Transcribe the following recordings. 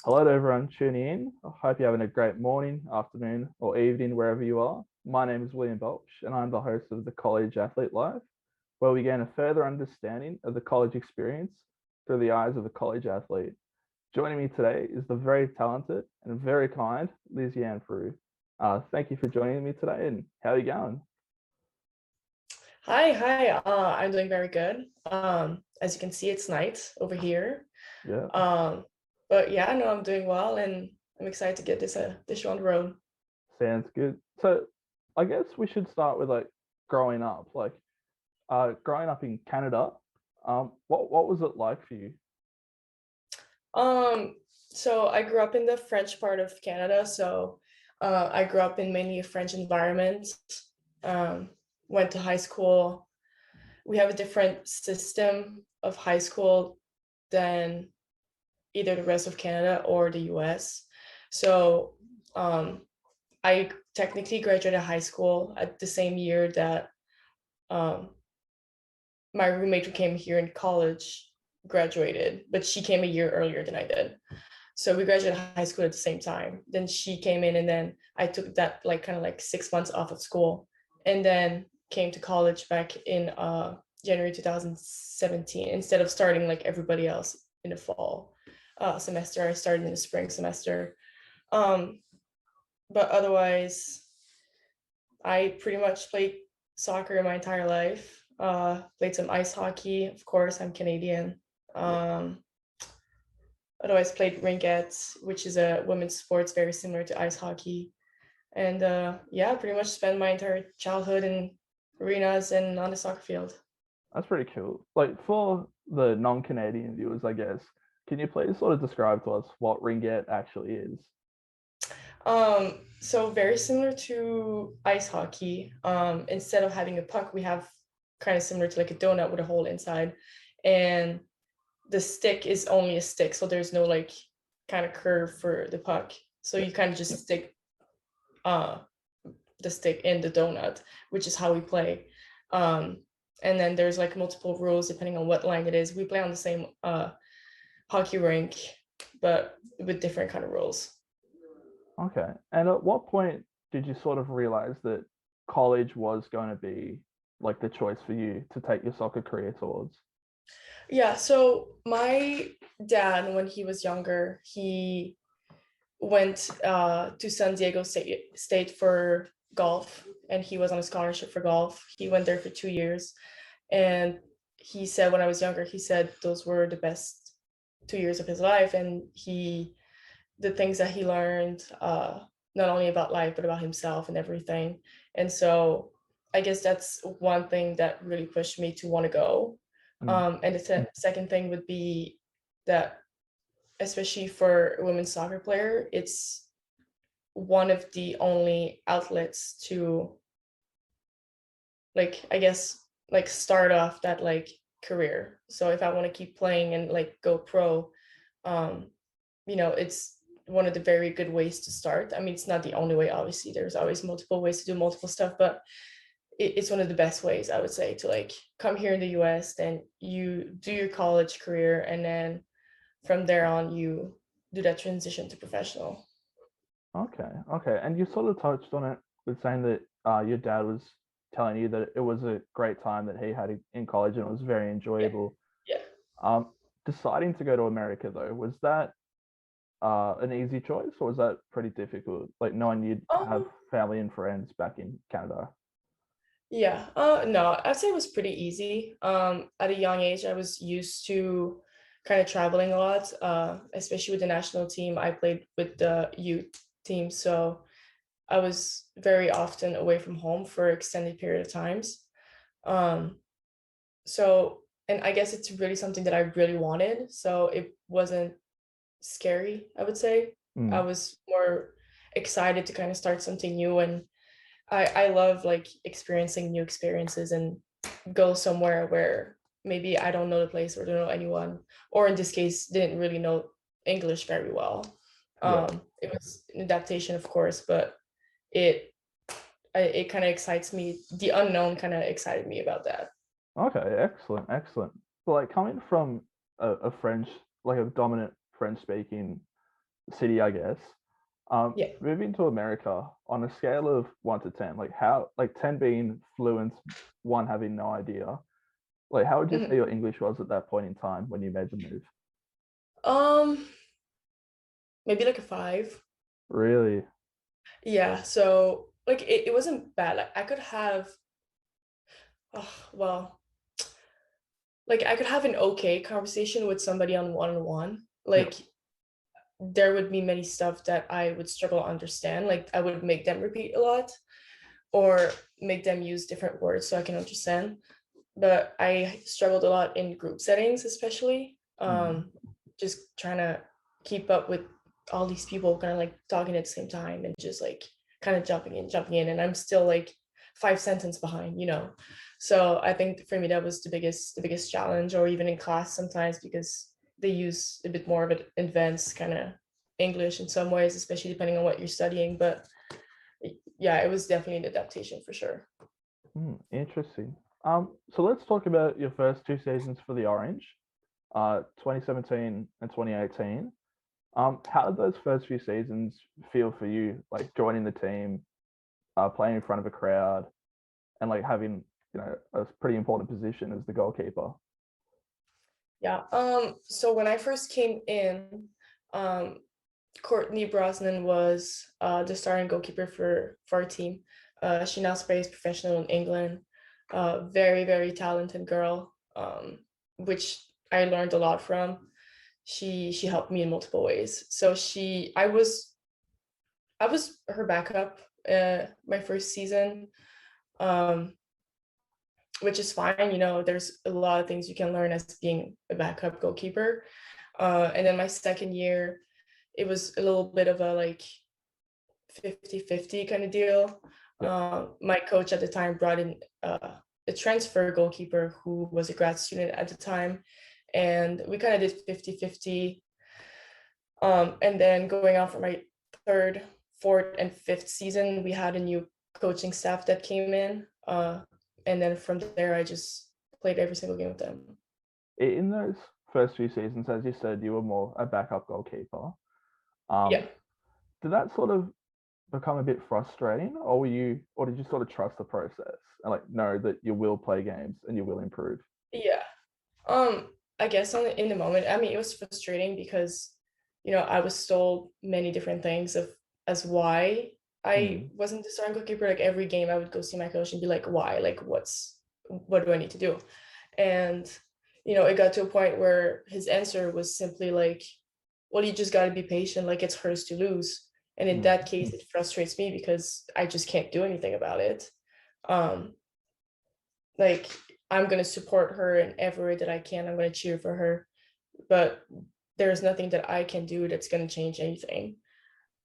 Hello to everyone tuning in. I hope you're having a great morning, afternoon, or evening, wherever you are. My name is William Bolch, and I'm the host of the College Athlete Live, where we gain a further understanding of the college experience through the eyes of a college athlete. Joining me today is the very talented and very kind Lysianne Proulx. Thank you for joining me today, and how are you going? Hi. I'm doing very good. As you can see, it's night over here. Yeah, But yeah, no, I'm doing well, and I'm excited to get this show on the road. sounds good. So, I guess we should start with growing up. Growing up in Canada. What was it like for you? So I grew up in the French part of Canada, so I grew up in mainly a French environment. Um, Went to high school. We have a different system of high school than either the rest of Canada or the US. So um, I technically graduated high school at the same year that um, my roommate who came here in college graduated, but she came a year earlier than I did. So we graduated high school at the same time. Then she came in, and then I took that kind of like 6 months off of school, and then came to college back in January 2017 instead of starting like everybody else in the fall semester. I started in the spring semester. Um, but otherwise, I pretty much played soccer my entire life. Played some ice hockey. Of course, I'm Canadian. Yeah, Um, Otherwise, played rinquette, which is a women's sports very similar to ice hockey. And yeah, pretty much spent my entire childhood in arenas and on the soccer field. that's pretty cool. Like for the non-Canadian viewers, I guess, can you please sort of describe to us what ringette actually is? So very similar to ice hockey. Instead of having a puck, we have kind of similar to like a donut with a hole inside, and the stick is only a stick, so there's no like kind of curve for the puck. So you kind of just stick uh the stick in the donut, which is how we play. Um, and then there's like multiple rules depending on what line it is. We play on the same hockey rink, but with different kind of rules. Okay. And at what point did you sort of realize that college was going to be like the choice for you to take your soccer career towards? Yeah, so my dad, when he was younger, he went to San Diego State for golf, and he was on a scholarship for golf. He went there for 2 years, and he said when I was younger, he said those were the best 2 years of his life, and the things that he learned, not only about life but about himself and everything. And so I guess that's one thing that really pushed me to want to go. Mm. And the second thing would be that, especially for a women's soccer player, it's one of the only outlets to, like, I guess, like start off that like career. So if I want to keep playing and like go pro, um, it's one of the very good ways to start. I mean, it's not the only way, obviously. There's always multiple ways to do multiple stuff, but it's one of the best ways, I would say, to like come here in the US, then you do your college career, and then from there on, you do that transition to professional. Okay. Okay. And you sort of touched on it with saying that your dad was telling you that it was a great time that he had in college and it was very Yeah, enjoyable. yeah. Um, Deciding to go to America though, was that an easy choice or was that pretty difficult? Like knowing you'd have Um, family and friends back in Canada. yeah. No, I'd say it was pretty easy. At a young age, I was used to kind of traveling a lot, especially with the national team. I played with the youth team, so I was very often away from home for extended period of times. Um, so, and I guess it's really something that I really wanted. So it wasn't scary, I would say. I Mm. was more excited to kind of start something new, and I love like experiencing new experiences and go somewhere where maybe I don't know the place or don't know anyone, or in this case, didn't really know English very well. Yeah. It was an adaptation, of course, but it it kind of excites me. The unknown kind of excited me about that. Okay, excellent, excellent. But like coming from a French, like a dominant French speaking city, I guess. Yeah. Moving to America on a scale of 1 to 10, like how, like 10 being fluent, one having no idea. Like, how would you say Mhm. your English was at that point in time when you made the move? Um, maybe like a 5. Really? Yeah, so like it wasn't bad. Like I could have well, like I could have an okay conversation with somebody on one-on-one. Yeah. Like there would be many stuff that I would struggle to understand. Like I would make them repeat a lot or make them use different words so I can understand. But I struggled a lot in group settings, especially. Mm. Just trying to keep up with all these people kind of like talking at the same time and just like kind of jumping in. And I'm still like 5 sentences behind, you know. So I think for me that was the biggest challenge, or even in class sometimes because they use a bit more of an advanced kind of English in some ways, especially depending on what you're studying. But yeah, it was definitely an adaptation for sure. Interesting. So let's talk about your first 2 seasons for the Orange, 2017 and 2018. How did those first few seasons feel for you? Like joining the team, playing in front of a crowd, and like having, a pretty important position as the goalkeeper. Yeah. So when I first came in, um, Courtney Brosnan was the starting goalkeeper for our team. She now plays professional in England. Very, very talented girl, which I learned a lot from. She helped me in multiple ways. So I was her backup my first season, um, which is fine. You know, there's a lot of things you can learn as being a backup goalkeeper. And then my second year, it was a little bit of a like 50-50 kind of deal. Yeah. My coach at the time brought in a transfer goalkeeper who was a grad student at the time, and we kind of did 50-50. And then going on for my third, fourth, and fifth season, we had a new coaching staff that came in. And then from there, I just played every single game with them. In those first few seasons, as you said, you were more a backup goalkeeper. Um, Yeah. did that sort of become a bit frustrating, or did you sort of trust the process and like know that you will play games and you will improve? Yeah. I guess in the moment, I mean, it was frustrating because, I was told many different things of as why I Mm. wasn't the starting goalkeeper. Like every game, I would go see my coach and be like, "Why? Like, what do I need to do?" And it got to a point where his answer was simply like, "Well, you just got to be patient. Like, it's hers to lose." And in Mm. that case, it frustrates me because I just can't do anything about it. Um, like I'm gonna support her in every way that I can. I'm gonna cheer for her, but there's nothing that I can do that's gonna change anything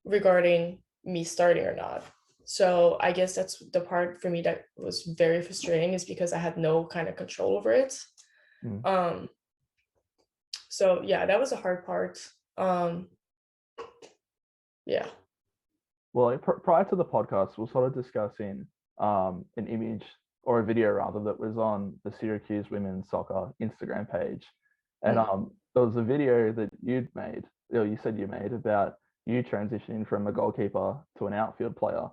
regarding me starting or not. So I guess that's the part for me that was very frustrating, is because I had no kind of control over it. Mm. Um, so yeah, that was a hard part. Um, yeah. Well, prior to the podcast, we're sort of discussing an image or a video rather that was on the Syracuse women's soccer Instagram page, and Mm. there was a video that you'd made, or you said you made, about you transitioning from a goalkeeper to an outfield player.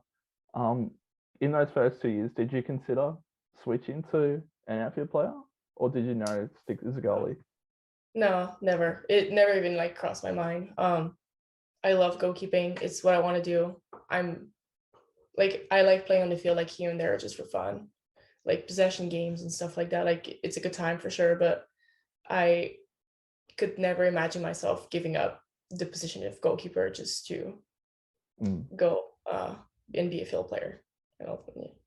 Um, in those first 2 years, did you consider switching to an outfield player, or did you know stick as a goalie? No, never. It never even like crossed my mind. I love goalkeeping. It's what I want to do. I'm like I like playing on the field like here and there just for fun, like possession games and stuff like that. Like it's a good time for sure, but I could never imagine myself giving up the position of goalkeeper just to Mm. go and be a field player. Ultimately.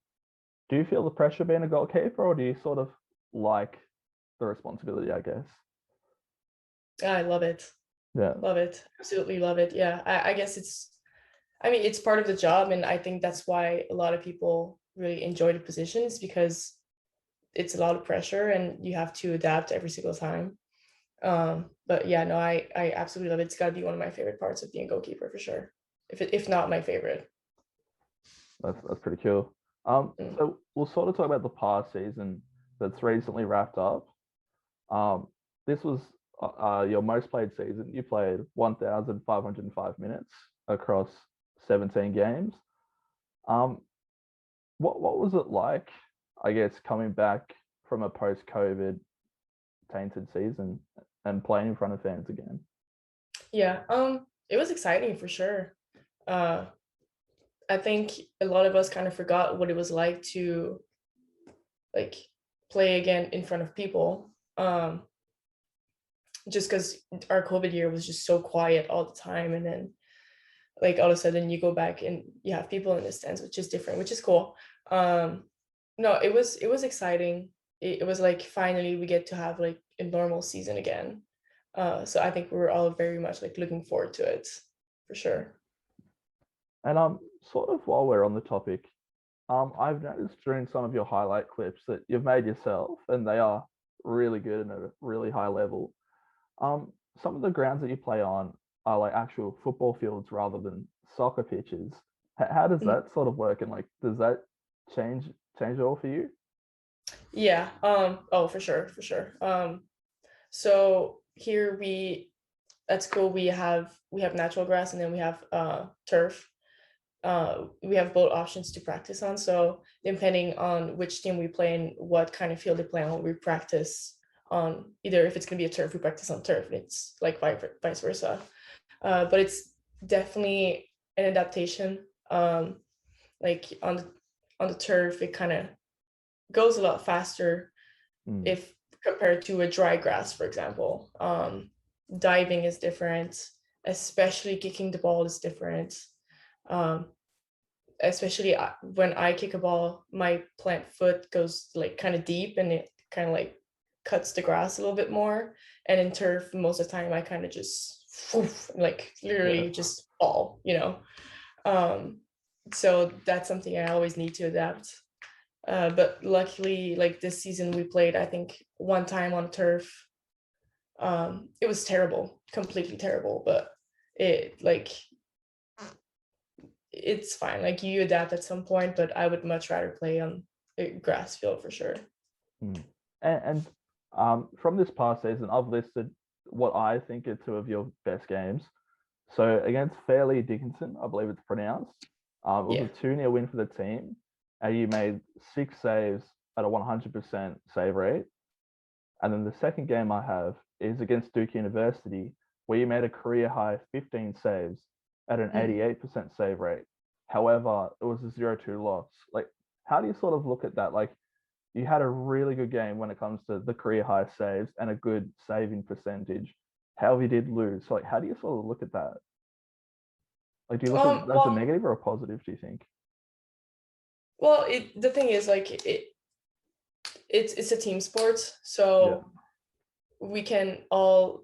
Do you feel the pressure being a goalkeeper, or do you sort of like the responsibility, I guess? Yeah, I love it. Yeah. Love it. Absolutely love it. Yeah. I guess I mean, it's part of the job. And I think that's why a lot of people really enjoy the positions, because it's a lot of pressure and you have to adapt every single time. But yeah, no, I absolutely love it. It's got to be one of my favorite parts of being a goalkeeper for sure. If not my favorite. That's pretty cool. Mm. So we'll sort of talk about the past season that's recently wrapped up. Um, this was your most played season, you played 1,505 minutes across 17 games. What was it like, I guess, coming back from a post-COVID tainted season and playing in front of fans again? Yeah, it was exciting for sure. I think a lot of us kind of forgot what it was like to like play again in front of people. Just because our COVID year was just so quiet all the time, and then like all of a sudden you go back and you have people in the stands, which is different, which is cool. No, it was exciting. It was like finally we get to have like a normal season again. So I think we were all very much like looking forward to it for sure. And sort of while we're on the topic, I've noticed during some of your highlight clips that you've made yourself, and they are really good and at a really high level. Some of the grounds that you play on are like actual football fields rather than soccer pitches. How does Mhm. that sort of work, and like does that change at all for you? Yeah. Oh, for sure, for sure. So here at school we have natural grass, and then we have turf. We have both options to practice on. So depending on which team we play and what kind of field they play on, we practice on either if it's going to be a turf, we practice on turf. And it's like vice versa. But it's definitely an adaptation. Like on the turf, it kind of goes a lot faster Mm. if compared to a dry grass, for example. Diving is different, especially kicking the ball is different. Um, Especially when I kick a ball, my plant foot goes like kind of deep, and it kind of like cuts the grass a little bit more. And in turf, most of the time, I kind of just like Yeah. literally just fall. Um, so that's something I always need to adapt. But luckily, like this season, we played, I think, one time on turf. It was terrible, completely terrible, but it like it's fine. Like you adapt at some point, but I would much rather play on a grass field for sure. Mm. And from this past season, I've listed what I think are two of your best games. So against Fairleigh Dickinson, I believe it's pronounced, it was Yeah. a 2-0 win for the team, and you made 6 saves at a 100% save rate. And then the second game I have is against Duke University, where you made a career high 15 saves at an Mm. 88% save rate. However, it was a 0-2 loss. Like, how do you sort of look at that? Like, you had a really good game when it comes to the career high saves and a good saving percentage. However, you did lose. So, like, how do you sort of look at that? Like, do you look at that as a Well, negative or a positive, do you think? the thing is like it's a team sport, Yeah. so we can all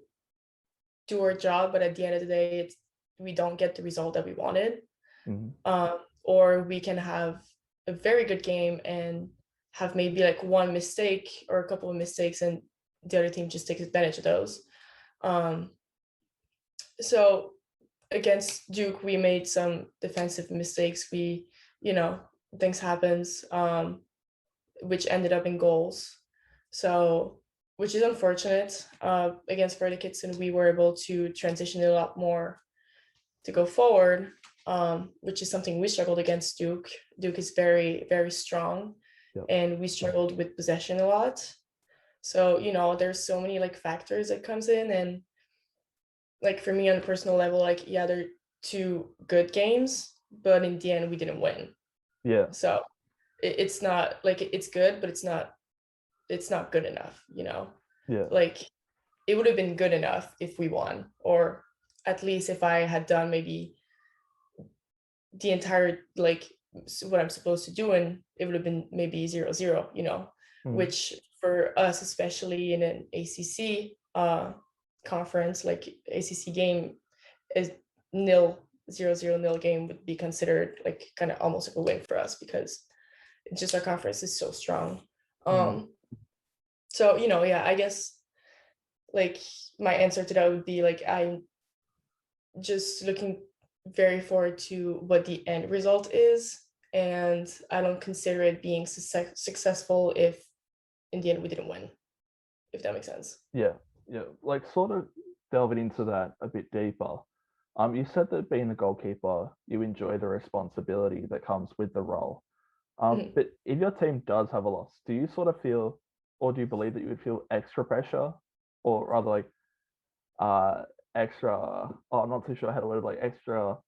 do our job, but at the end of the day, we don't get the result that we wanted. Mhm. Or we can have a very good game and have maybe like one mistake or a couple of mistakes, and the other team just takes advantage of those. Um, so against Duke, we made some defensive mistakes. You know, things happens, which ended up in goals. So, which is unfortunate. Against Verdi Kitson, we were able to transition a lot more to go forward, which is something we struggled against Duke. Duke is very, very strong, Yep. and we struggled with possession a lot. So, there's so many like factors that comes in, and like for me on a personal level, like yeah, they're two good games, but in the end we didn't win. Yeah. So it's not like it's good, but it's not good enough. Yeah. Like it would have been good enough if we won, or at least if I had done maybe the entire like what I'm supposed to do, and it would have been maybe 0-0, Mm. which for us, especially in an ACC conference, like ACC game is 0-0 game would be considered like kind of almost like a win for us, because just our conference is so strong. Mm. So yeah, I guess like my answer to that would be like I'm just looking very forward to what the end result is, and I don't consider it being successful if in the end we didn't win, if that makes sense. Yeah. Yeah, like sort of delving into that a bit deeper. You said that being the goalkeeper, you enjoy the responsibility that comes with the role. Mhm. But if your team does have a loss, do you sort of feel, or do you believe that you would feel extra pressure, or rather like uh extra? Oh, I'm not too sure how to word it, like extra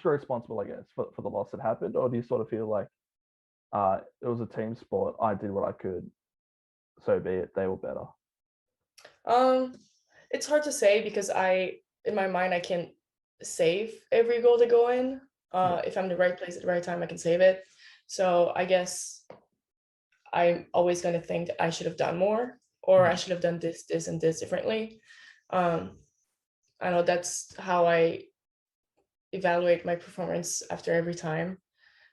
responsible, I guess, for the loss that happened, or do you sort of feel like it was a team sport, I did what I could, so be it, they were better. Um, it's hard to say because in my mind, I can save every goal to go in. Yeah. If I'm in the right place at the right time, I can save it. So I guess I'm always going to think that I should have done more, or I Mhm. should have done this, this, and this differently. Um, I know that's how I evaluate my performance after every time.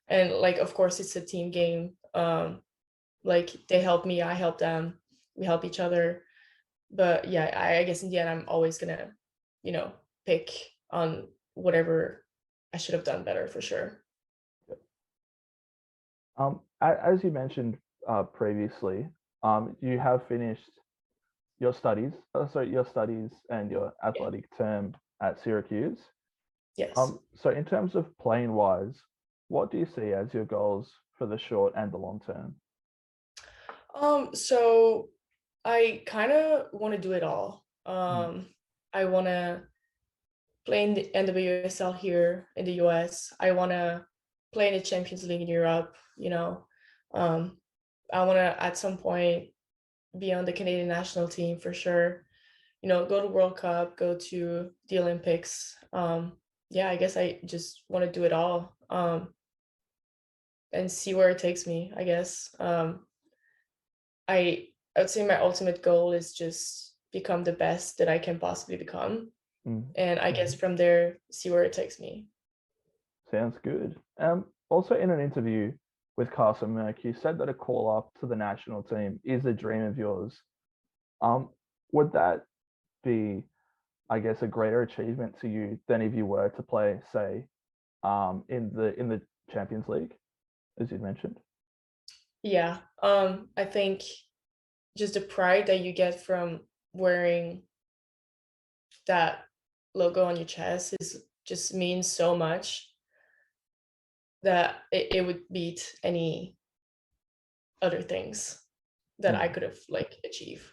And like, of course, it's a team game. Like they help me, I help them, we help each other. But yeah, I guess in the end, I'm always gonna, you know, pick on whatever I should have done better for sure. As you mentioned previously, you have finished your studies and your Yeah. athletic term at Syracuse. Yes. So in terms of playing wise, what do you see as your goals for the short and the long term? So I kind of want to do it all. Mm, I want to play in the NWSL here in the US. I want to play in the Champions League in Europe, you know. Um, I want to at some point be on the Canadian national team for sure. You know, go to World Cup, go to the Olympics. Yeah, I guess I just want to do it all. And see where it takes me, I guess. I would say my ultimate goal is just become the best that I can possibly become. mm. And I guess from there, see where it takes me. Sounds good. Also in an interview with Carson Merck, you said that a call up to the national team is a dream of yours. Um, would that be, I guess, a greater achievement to you than if you were to play, say, in the Champions League, as you mentioned? Yeah. I think just the pride that you get from wearing that logo on your chest is just means so much that it would beat any other things that I Mm, could have like achieved.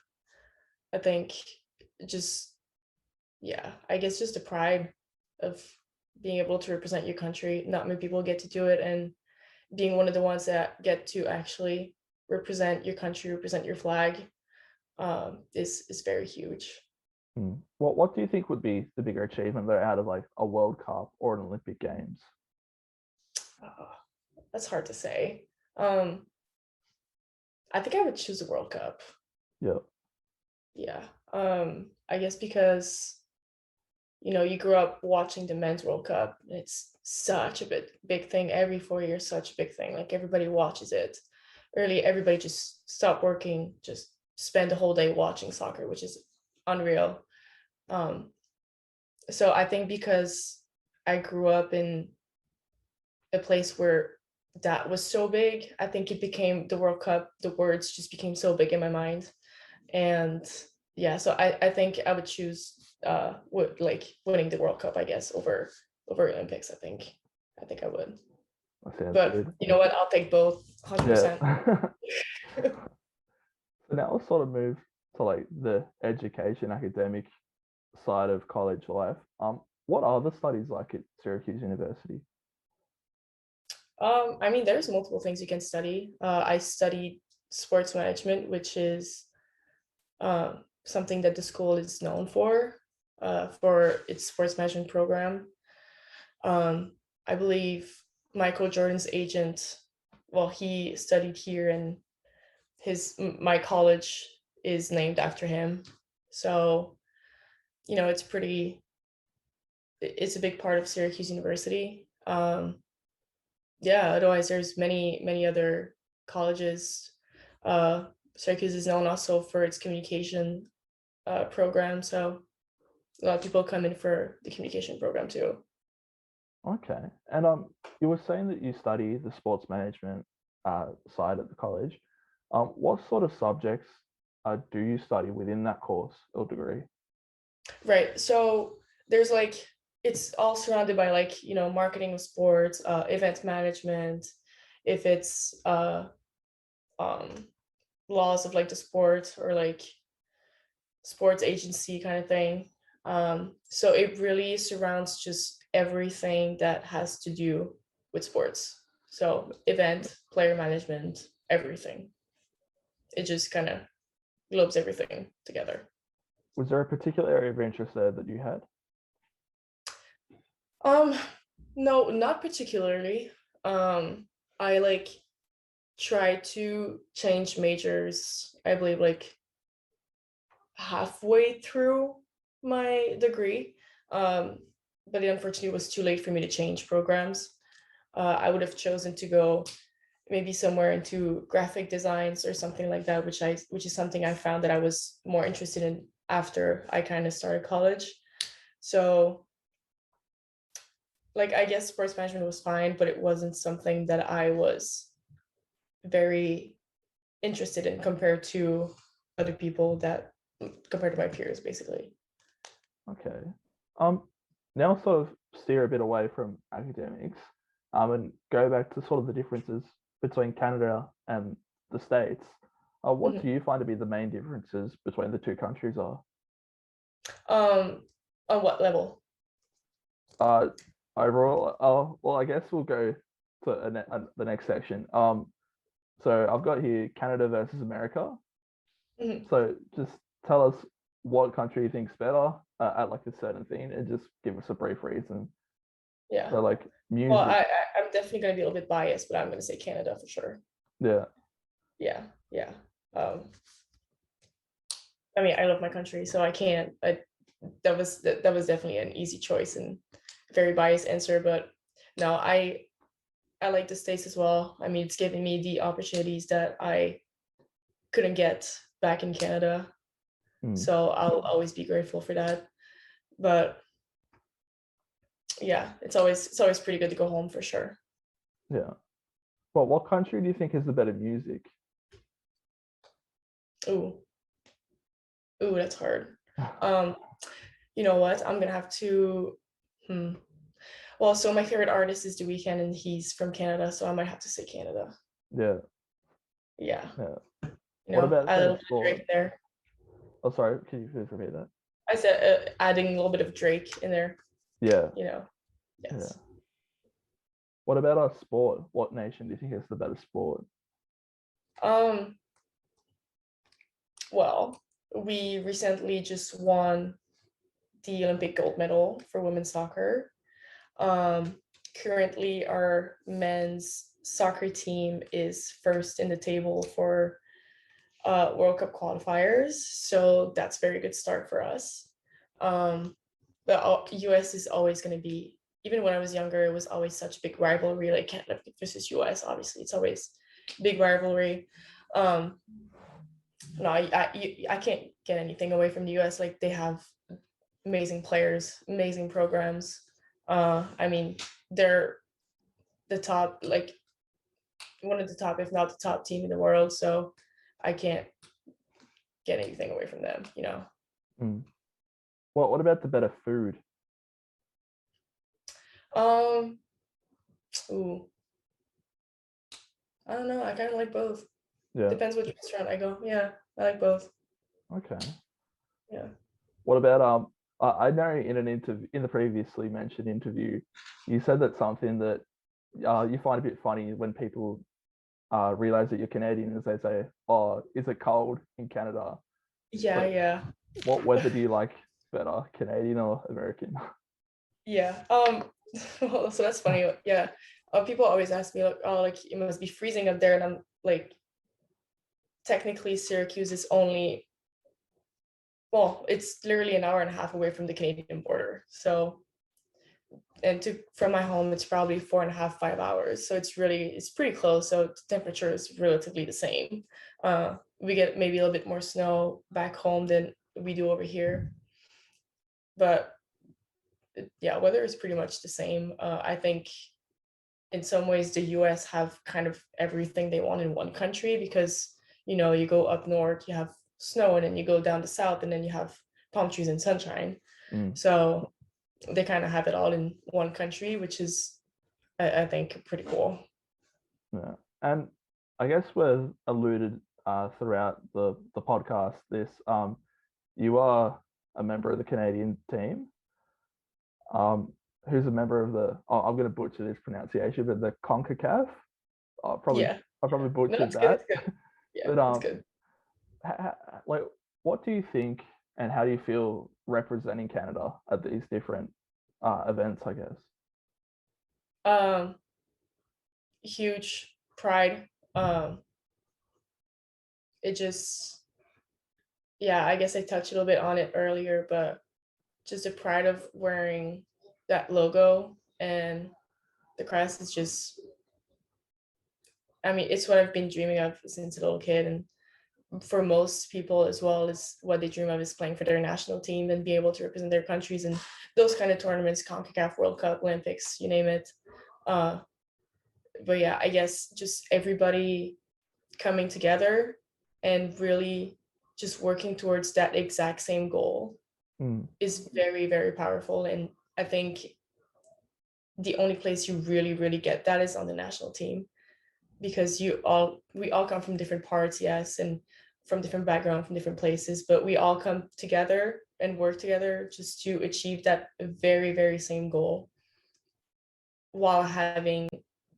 I think just yeah, I guess just the pride of being able to represent your country. Not many people get to do it, and being one of the ones that get to actually represent your country, represent your flag, is very huge. mm. What do you think would be the bigger achievement though out of like a World Cup or an Olympic Games? Uh, that's hard to say. Um, I think I would choose the World Cup. Yeah. Yeah. I guess because you grew up watching the men's World Cup. It's such a big thing every 4 years, such a big thing. Like everybody watches it. Early, everybody just stopped working, just spend the whole day watching soccer, which is unreal. Um, so I think because I grew up in a place where that was so big, I think it became the World Cup, the words just became so big in my mind. And yeah, so I think I would choose like winning the World Cup, I guess, over Olympics. I think I would. That sounds But good. you know what? I'll take both, Yeah. 100%. So now we'll sort of move to like the education academic side of college life. What are the studies like at Syracuse University? I mean, there's multiple things you can study. I studied sports management, which is something that the school is known for its sports management program. Um, I believe Michael Jordan's agent, well, he studied here, and my college is named after him. So, it's a big part of Syracuse University. Yeah, otherwise there's many other colleges. Syracuse is known also for its communication program, so a lot of people come in for the communication program too. Okay. And you were saying that you study the sports management side at the college. What sort of subjects do you study within that course or degree? Right. So there's like, it's all surrounded by like, marketing of sports, event management, if it's um, laws of like the sport or like sports agency kind of thing. So it really surrounds just everything that has to do with sports. So event, player management, everything. It just kind of globes everything together. Was there a particular area of interest there that you had? Um, no, not particularly. I like try to change majors, I believe like halfway through my degree. But it unfortunately was too late for me to change programs. I would have chosen to go maybe somewhere into graphic designs or something like that, which is something I found that I was more interested in after I kind of started college. So like, I guess sports management was fine, but it wasn't something that I was very interested in compared to other people that compared to my peers, basically. Okay. Now sort of steer a bit away from academics, and go back to sort of the differences between Canada and the States. What do Mhm. you find to be the main differences between the two countries are? On what level? Uh, Overall, well, I guess we'll go to the next section. So I've got here Canada versus America. Mhm. So just tell us what country you think's better at like a certain thing, and just give us a brief reason. Yeah. So like Well, music, I'm definitely going to be a little bit biased, but I'm going to say Canada for sure. yeah, Yeah, yeah. Um, I mean, I love my country, so I can't. That was definitely an easy choice and very biased answer, but no, I like the States as well. I mean, it's giving me the opportunities that I couldn't get back in Canada, mm, so I'll always be grateful for that. But yeah, it's always pretty good to go home for sure. yeah. But what country do you think has the better music? Ooh, ooh, that's hard. Um, you know what? I'm gonna have to. Hmm. Well, so my favorite artist is The Weeknd, and he's from Canada, so I might have to say Canada. Yeah, Yeah, yeah. What about add a better little bit of sport? Drake there. Oh, sorry, can you please repeat that? I said adding a little bit of Drake in there. Yeah, You know, yeah. yes. What about our sport? What nation do you think has the better sport? Um. Well, we recently just won the Olympic gold medal for women's soccer. Um, Currently, our men's soccer team is first in the table for World Cup qualifiers, so that's a very good start for us. The US is always going to be, even when I was younger, it was always such a big rivalry, like Canada versus US. Obviously, it's always big rivalry. Um, no, I can't get anything away from the US. Like, they have amazing players, amazing programs. I mean, they're the top, like one of the top, if not the top team in the world. So I can't get anything away from them. Mm. What about the better food? Um, ooh, I don't know. I kind of like both. Yeah. Depends which restaurant I go. Yeah, I like both. Okay. Yeah. What about I know in an interview, in the previously mentioned interview, you said that something that you find a bit funny when people realize that you're Canadian, as they say, "Oh, is it cold in Canada?" Yeah, So, yeah. what weather do you like better, Canadian or American? Yeah. Well, so that's funny. Yeah. People always ask me like, oh, like it must be freezing up there, and I'm like, technically Syracuse is only, well, it's literally an hour and a half away from the Canadian border. So, and to from my home, it's probably 4.5, 5 hours. So it's pretty close. So the temperature is relatively the same. We get maybe a little bit more snow back home than we do over here, but yeah, weather is pretty much the same. I think in some ways the US have kind of everything they want in one country, because you go up north, you have snow, and then you go down the south and then you have palm trees and sunshine. Mm. So they kind of have it all in one country, which is, I think, pretty cool. Yeah. And I guess we've alluded throughout the podcast this you are a member of the Canadian team. Who's a member of the I'm going to butcher this pronunciation, but the CONCACAF. Yeah. I probably No, butchered it's good. that. It's good. Yeah, But it's good. like, what do you think, and how do you feel representing Canada at these different events? I guess. Huge pride. It just, yeah, I guess I touched a little bit on it earlier, but just the pride of wearing that logo and the crest is just, I mean, it's what I've been dreaming of since a little kid. And for most people as well, is what they dream of is playing for their national team and be able to represent their countries in those kind of tournaments, CONCACAF, World Cup, Olympics, you name it. But yeah, I guess just everybody coming together and really just working towards that exact same goal is very, very powerful. And I think the only place you really, really get that is on the national team, because we all come from different parts, yes, and from different backgrounds, from different places, but we all come together and work together just to achieve that very, very same goal while having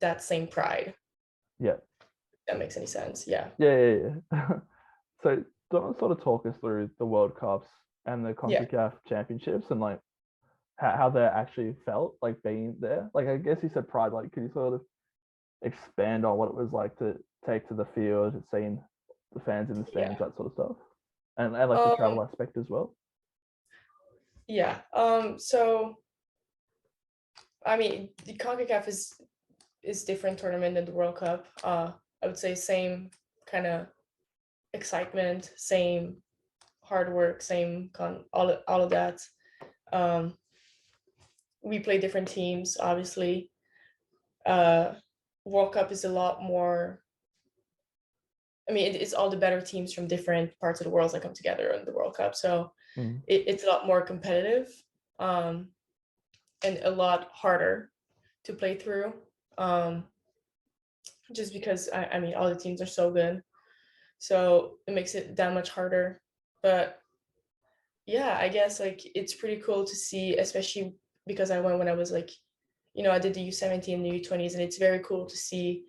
that same pride. Yeah. If that makes any sense. Yeah. Yeah. So do you want to sort of talk us through the World Cups and the CONCACAF championships and like how they actually felt like being there? Like, I guess you said pride. Like, could you sort of expand on what it was like to take to the field and seeing the fans in the stands, that sort of stuff, and like the travel aspect as well? Yeah. So I mean, the CONCACAF is different tournament than the World Cup. I would say same kind of excitement, same hard work, same all of that. We play different teams, obviously. World Cup is a lot more. I mean, it's all the better teams from different parts of the world that come together in the World Cup. So it's a lot more competitive, and a lot harder to play through. Just because I mean, all the teams are so good, so it makes it that much harder. But yeah, I guess like it's pretty cool to see, especially because I went when I was like, I did the U17 and the U20s, and it's very cool to see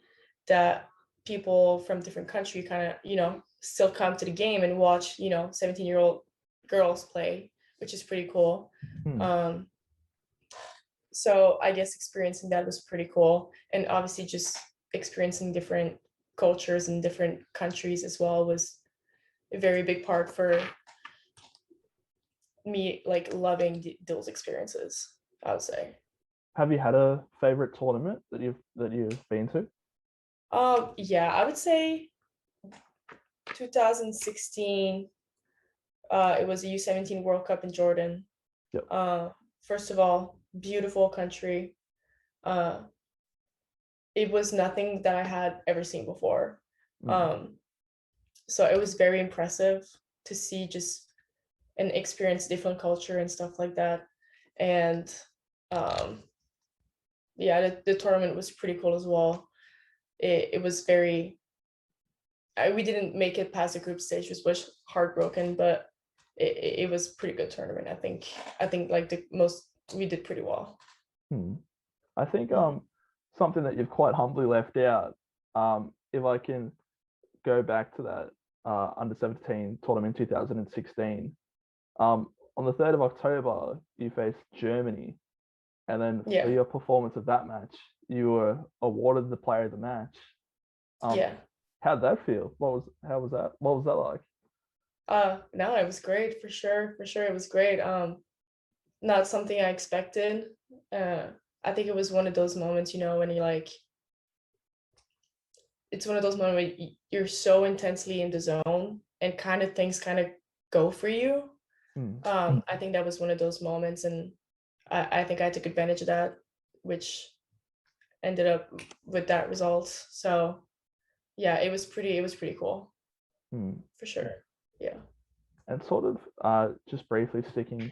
that people from different country kind of, still come to the game and watch, 17-year-old girls play, which is pretty cool. So I guess experiencing that was pretty cool. And obviously just experiencing different cultures in different countries as well was a very big part for me, like loving those experiences, I would say. Have you had a favorite tournament that you've been to? Yeah, I would say 2016. It was a U17 World Cup in Jordan. Yep. First of all, beautiful country. It was nothing that I had ever seen before. So it was very impressive to see just and experience different culture and stuff like that. And yeah, the tournament was pretty cool as well. It was very. We didn't make it past the group stage, which was heartbroken, but it was a pretty good tournament. I think like we did pretty well. I think something that you've quite humbly left out, if I can go back to that under 17 tournament in 2016, on the 3rd of October you faced Germany, and then for your performance of that match you were awarded the player of the match. How'd that feel? What was that like? No, it was great, for sure. It was great. Not something I expected. I think it was one of those moments, when you like, it's one of those moments where you're so intensely in the zone and kind of things kind of go for you. I think that was one of those moments, and I think I took advantage of that, which ended up with that result. So yeah, it was pretty cool. For sure. Yeah. And sort of just briefly sticking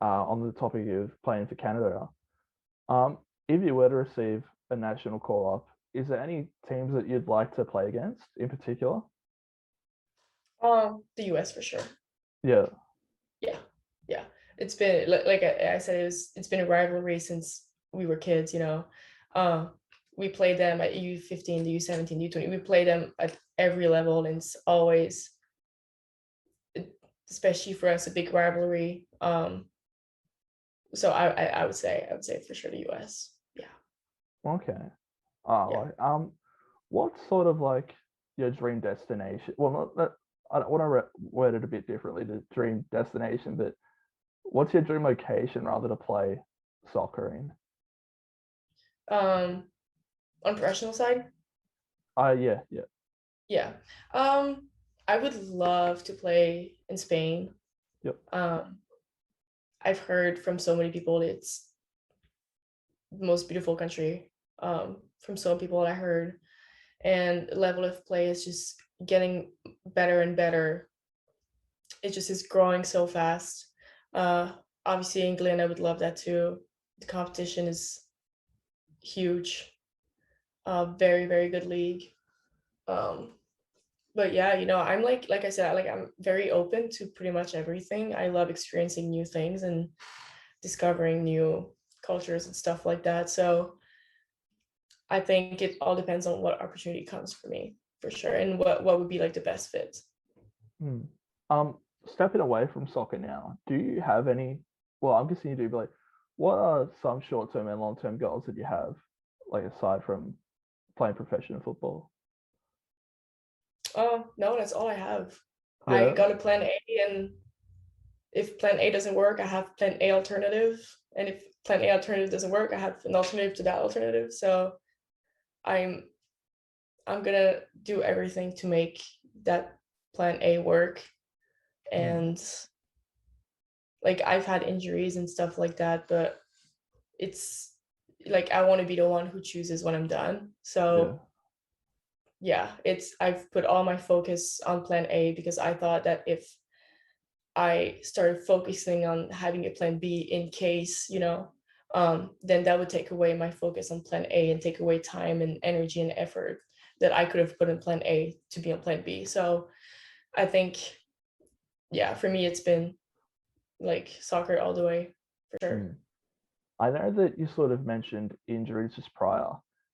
on the topic of playing for Canada, if you were to receive a national call up, is there any teams that you'd like to play against in particular? The US for sure. Yeah. Yeah. Yeah. It's been like I said, it's been a rivalry since we were kids, you know. We played them at U15, the U17, U20. We play them at every level, and it's always, especially for us, a big rivalry. So I would say for sure the US. Yeah. Okay. Yeah. Like, what's sort of like your dream destination? Well, not that I want to word it a bit differently, the dream destination, but what's your dream location rather to play soccer in? On professional side, Yeah, yeah, yeah. I would love to play in Spain. yep, I've heard from so many people it's the most beautiful country. From so many people that I heard, and level of play is just getting better and better. It just is growing so fast. Uh, Obviously England, I would love that too. The competition is huge. Very very good league. Um, but yeah, you know, I'm like I said, I'm very open to pretty much everything. I love experiencing new things and discovering new cultures and stuff like that. So I think it all depends on what opportunity comes for me for sure, and what would be like the best fit. Hmm. Stepping away from soccer now, do you have any? Well, I'm guessing you do, but like, what are some short-term and long-term goals that you have, like aside from playing professional football? No, that's all I have. I Yeah. got a plan A, and if plan A doesn't work, I have plan A alternative, and if plan A alternative doesn't work, I have an alternative to that alternative. So I'm I'm gonna do everything to make that plan A work. Hmm. And like I've had injuries and stuff like that, but it's like I want to be the one who chooses when I'm done. Yeah. So yeah, it's I've put all my focus on plan A because I thought that if I started focusing on having a plan B in case, you know, then that would take away my focus on plan A and take away time and energy and effort that I could have put in plan A to be on plan B. So I think, yeah, for me, it's been like soccer all the way for sure. Hmm. I know that you sort of mentioned injuries just prior,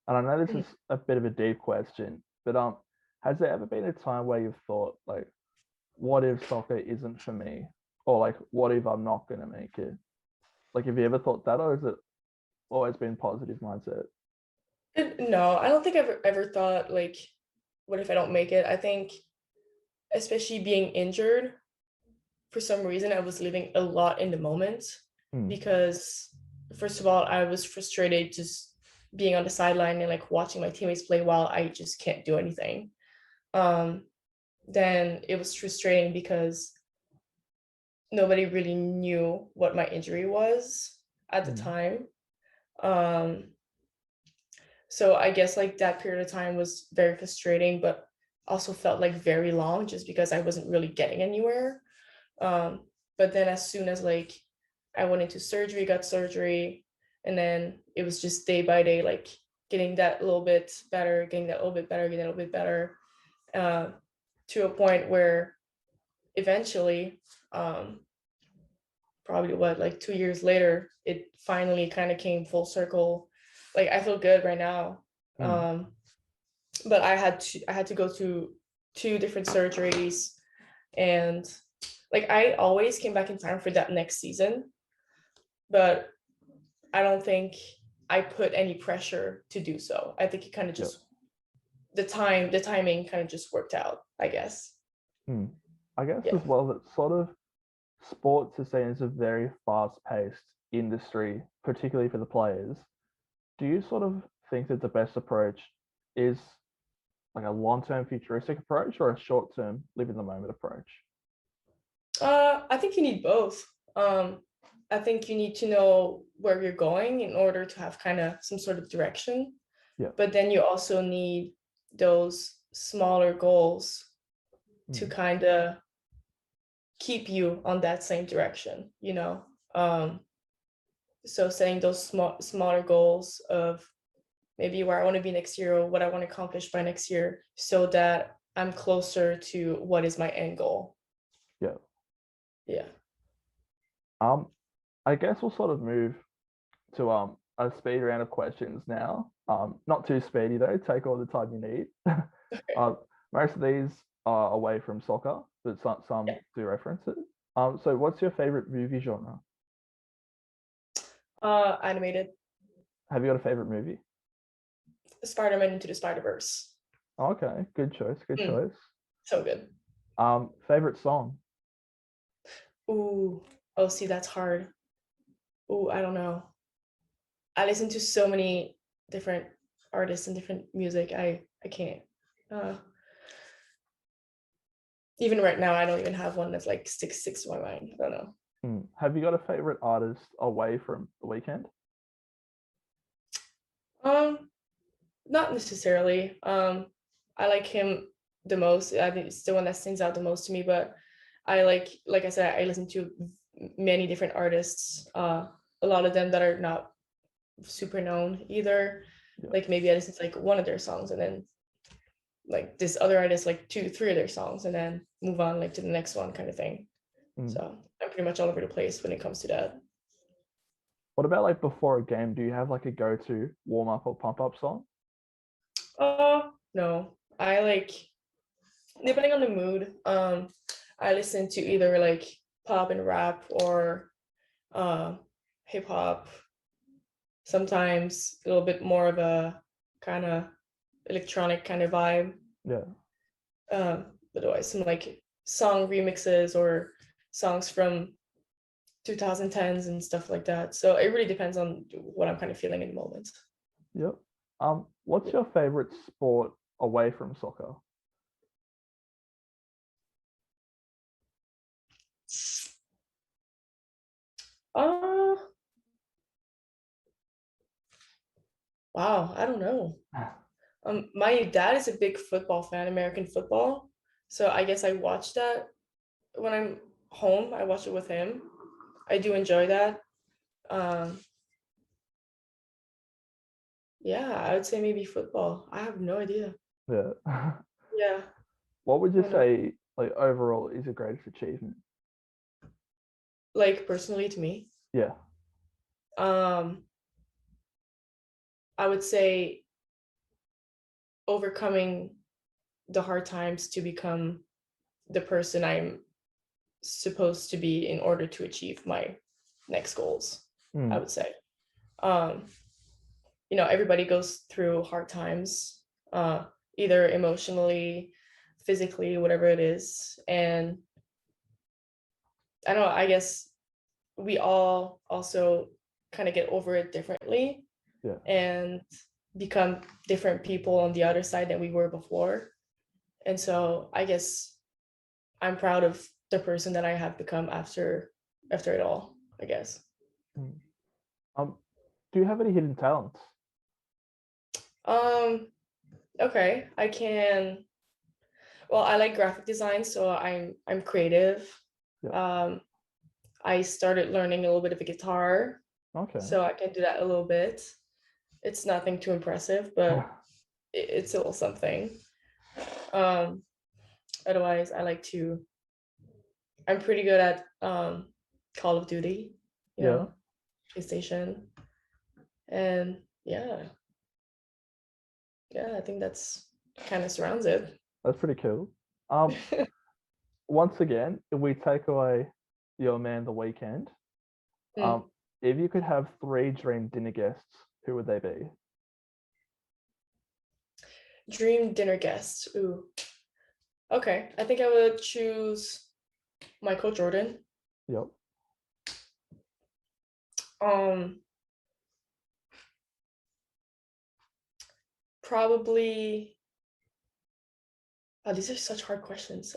and I know this Mhm. is a bit of a deep question, but has there ever been a time where you've thought like, what if soccer isn't for me, or like, what if I'm not gonna make it? Like, have you ever thought that, or has it always been positive mindset? No, I don't think I've ever thought like, what if I don't make it? I think, especially being injured, for some reason, I was living a lot in the moment Hmm. because, first of all, I was frustrated just being on the sideline and like watching my teammates play while I just can't do anything. Um, then it was frustrating because nobody really knew what my injury was at the Hmm. time. Um, so I guess like that period of time was very frustrating, but also felt like very long just because I wasn't really getting anywhere. Um, but then as soon as like I went into surgery, got surgery, and then it was just day by day, like getting that little bit better, getting that little bit better, getting a little bit better, uh, to a point where eventually, um, probably what, like 2 years later, it finally kind of came full circle. Like I feel good right now. Hmm. Um, but I had to go through two different surgeries, and like I always came back in time for that next season, but I don't think I put any pressure to do so. I think it kind of Yep. just the timing kind of just worked out, I guess. Hmm. I guess Yeah. as well that sort of sports is seen as a very fast-paced industry, particularly for the players. Do you sort of think that the best approach is like a long-term futuristic approach or a short-term live in the moment approach? I think you need both. I think you need to know where you're going in order to have kind of some sort of direction, Yeah. but then you also need those smaller goals to Mm. kind of keep you on that same direction, you know. So setting those smaller goals of maybe where I want to be next year or what I want to accomplish by next year, so that I'm closer to what is my end goal. Yeah. Yeah. I guess we'll sort of move to a speed round of questions now. Not too speedy though. Take all the time you need. Okay. Most of these are away from soccer, but some Yeah. do reference it. So what's your favorite movie genre? Animated. Have you got a favorite movie? Spider-Man Into the Spider-Verse. Okay, good choice. Good choice. So good. Favorite song? Ooh. Oh, see, that's hard. Ooh, I don't know. I listen to so many different artists and different music. I can't. Even right now, I don't even have one that's like sticks to my mind. I don't know. Have you got a favorite artist away from The Weeknd? Not necessarily. I like him the most. I think it's the one that stands out the most to me. But I like I said, I listen to many different artists. A lot of them that are not super known either. Yeah. Like maybe I listen to like one of their songs and then like this other artist like 2-3 of their songs and then move on like to the next one kind of thing. So I'm pretty much all over the place when it comes to that. What about like before a game? Do you have like a go-to warm-up or pump-up song? No. I like, depending on the mood, I listen to either like pop and rap or hip hop. Sometimes a little bit more of a kind of electronic kind of vibe. Yeah. Otherwise some like song remixes or songs from 2010s and stuff like that. So it really depends on what I'm kind of feeling in the moment. Yep. What's your favorite sport away from soccer? Uh wow, I don't know. My dad is a big football fan, American football. So I guess I watch that when I'm home. I watch it with him. I do enjoy that. Um, yeah, I would say maybe football. I have no idea. Yeah. Yeah. What would you I know. say, like overall, is your greatest achievement? Like personally to me, Yeah. um, I would say overcoming the hard times to become the person I'm supposed to be in order to achieve my next goals, I would say. Um, everybody goes through hard times, either emotionally, physically, whatever it is. And I don't know, I guess we all also kind of get over it differently Yeah. and become different people on the other side than we were before. And so I guess I'm proud of the person that I have become after it all, I guess. Do you have any hidden talents? Okay, I can. Well, I like graphic design, so I'm creative. Yeah. I started learning a little bit of a guitar, Okay. so I can do that a little bit. It's nothing too impressive, but it's a little something. Um, Otherwise, I'm pretty good at Call of Duty, Yeah. PlayStation, and yeah, I think that's kind of surrounds it. That's pretty cool. Once again, if we take away your man The Weeknd, if you could have 3 dream dinner guests, who would they be? Dream dinner guest. Ooh. Okay, I think I would choose Michael Jordan. Yep. Probably. Oh, these are such hard questions.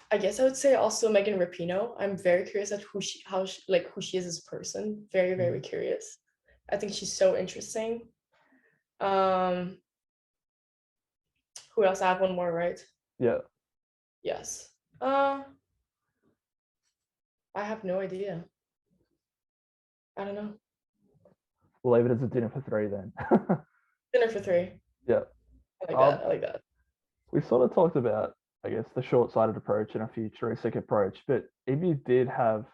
I guess I would say also Megan Rapinoe. I'm very curious at who she is as a person. Very, very curious. I think she's so interesting. who else? I have one more, right? Yeah. Yes. I have no idea. I don't know. We'll leave it as a dinner for three then. Dinner for three. Yeah. I like that. I like that. We sort of talked about, I guess, the short-sighted approach and a futuristic approach, but if you did have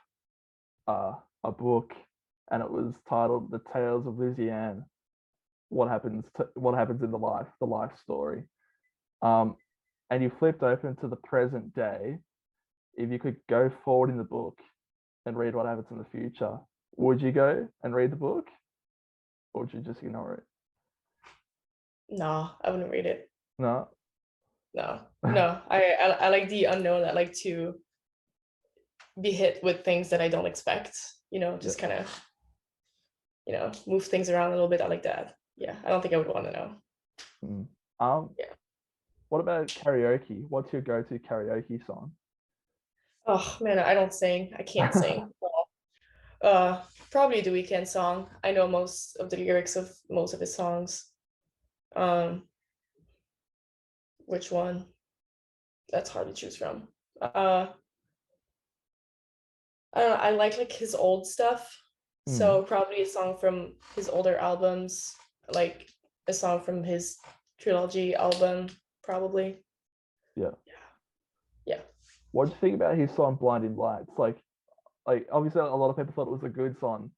a book and it was titled "The Tales of Lysianne," what happens in the life story, and you flipped open to the present day, if you could go forward in the book and read what happens in the future, would you go and read the book, or would you just ignore it? No, I wouldn't read it. No. No. I like the unknown. I like to be hit with things that I don't expect. Just kind of, move things around a little bit. I like that. Yeah, I don't think I would want to know. Yeah. What about karaoke? What's your go-to karaoke song? Oh man, I don't sing. I can't sing. Probably the Weeknd song. I know most of the lyrics of most of his songs. Which one? That's hard to choose from. I don't know. I like his old stuff. So probably a song from his older albums, like a song from his trilogy album, probably. Yeah. Yeah. What do you think about his song "Blinding Lights"? Like obviously a lot of people thought it was a good song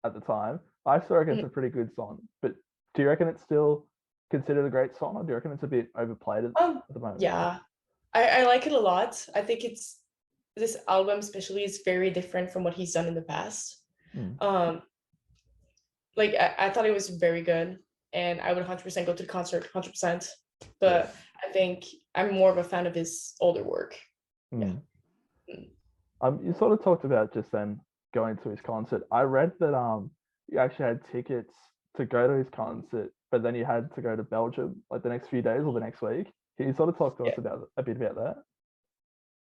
at the time. I still reckon it's a pretty good song, but do you reckon it's still considered a great song, or do you reckon it's a bit overplayed at the moment? Yeah, I like it a lot. I think this album especially is very different from what he's done in the past. Like I thought it was very good, and I would 100% go to the concert, 100%. But I think I'm more of a fan of his older work. Yeah. You sort of talked about just then going to his concert. I read that you actually had tickets to go to his concert, but then you had to go to Belgium like the next few days or the next week. Can you sort of talk to us about a bit about that?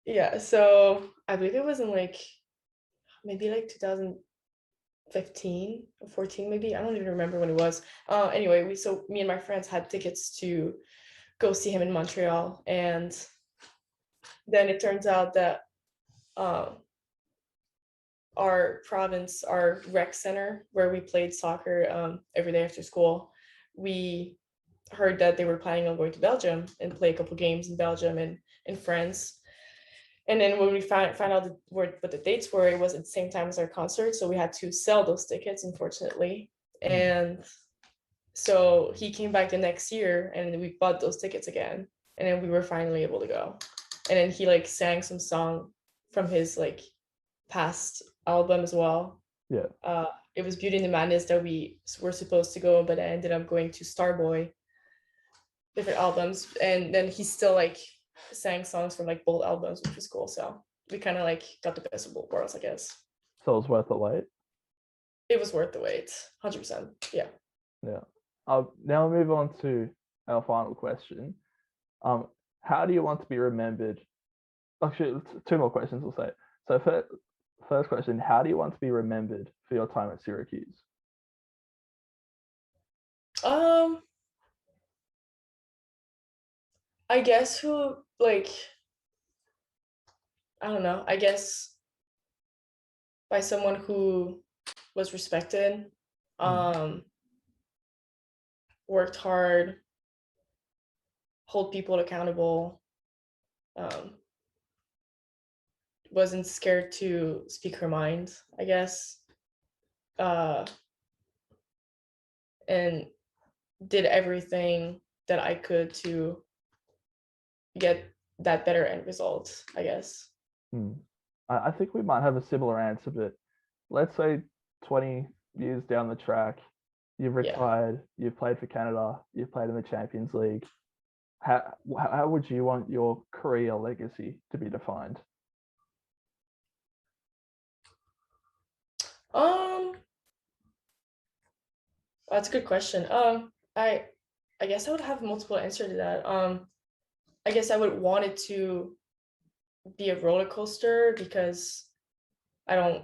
Yeah, so I believe it was in maybe 2015 or 14, maybe. I don't even remember when it was. Anyway, me and my friends had tickets to go see him in Montreal, and then it turns out that our province, our rec center where we played soccer every day after school, we heard that they were planning on going to Belgium and play a couple games in Belgium and in France. And then when we found out what the dates were, it was at the same time as our concert. So we had to sell those tickets, unfortunately. And so he came back the next year and we bought those tickets again. And then we were finally able to go. And then he sang some song from his past album as well. Yeah. It was Beauty and the Madness that we were supposed to go, but I ended up going to Starboy, different albums. And then he still sang songs from both albums, which was cool. So we kind of got the best of both worlds, I guess. So it was worth the wait. It was worth the wait, 100%. Yeah. Yeah. Now we'll move on to our final question. How do you want to be remembered? Actually, two more questions we'll say. So first question, how do you want to be remembered for your time at Syracuse? I guess I don't know, I guess by someone who was respected, worked hard, hold people accountable, wasn't scared to speak her mind, I guess, and did everything that I could to get that better end result, I guess. I think we might have a similar answer, but let's say 20 years down the track, you've retired, you've played for Canada, you've played in the Champions League. How would you want your career legacy to be defined? That's a good question. I guess I would have multiple answers to that. I guess I would want it to be a roller coaster because I don't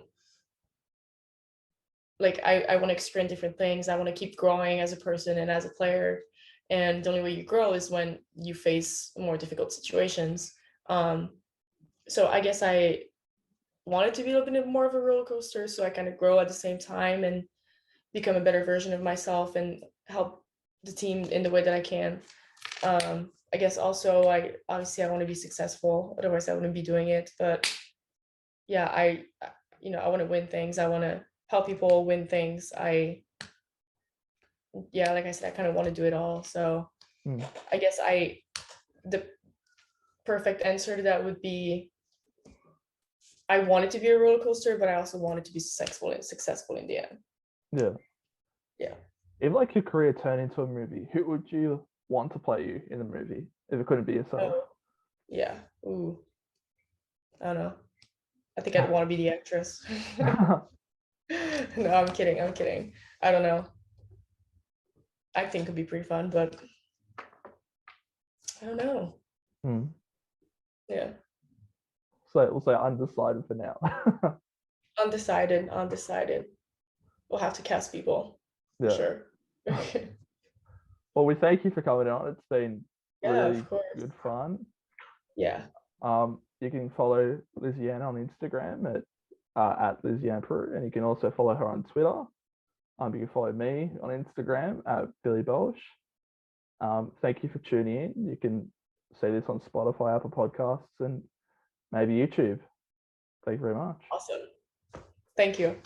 I want to experience different things. I want to keep growing as a person and as a player. and the only way you grow is when you face more difficult situations. So I guess I wanted to be a little bit more of a roller coaster, so I kind of grow at the same time and become a better version of myself and help the team in the way that I can. I guess also I want to be successful, otherwise I wouldn't be doing it. But yeah, I want to win things. I want to help people win things. Like I said, I kind of want to do it all. So I guess the perfect answer to that would be, I wanted to be a roller coaster, but I also wanted to be successful in the end. Yeah. If like your career turned into a movie, who would you want to play you in the movie if it couldn't be yourself? Yeah. Ooh. I don't know. I think I'd want to be the actress. No, I'm kidding. I don't know. Acting could be pretty fun, but I don't know. Yeah. So we'll say undecided for now. Undecided. We'll have to cast people. For sure. Well, we thank you for coming on. It's been really of course. good fun. Yeah. You can follow Lysianne on Instagram at Lysianne Proulx, and you can also follow her on Twitter. You can follow me on Instagram at Billy Bolch. Thank you for tuning in. You can see this on Spotify, Apple Podcasts, and maybe YouTube. Thank you very much. Awesome. Thank you.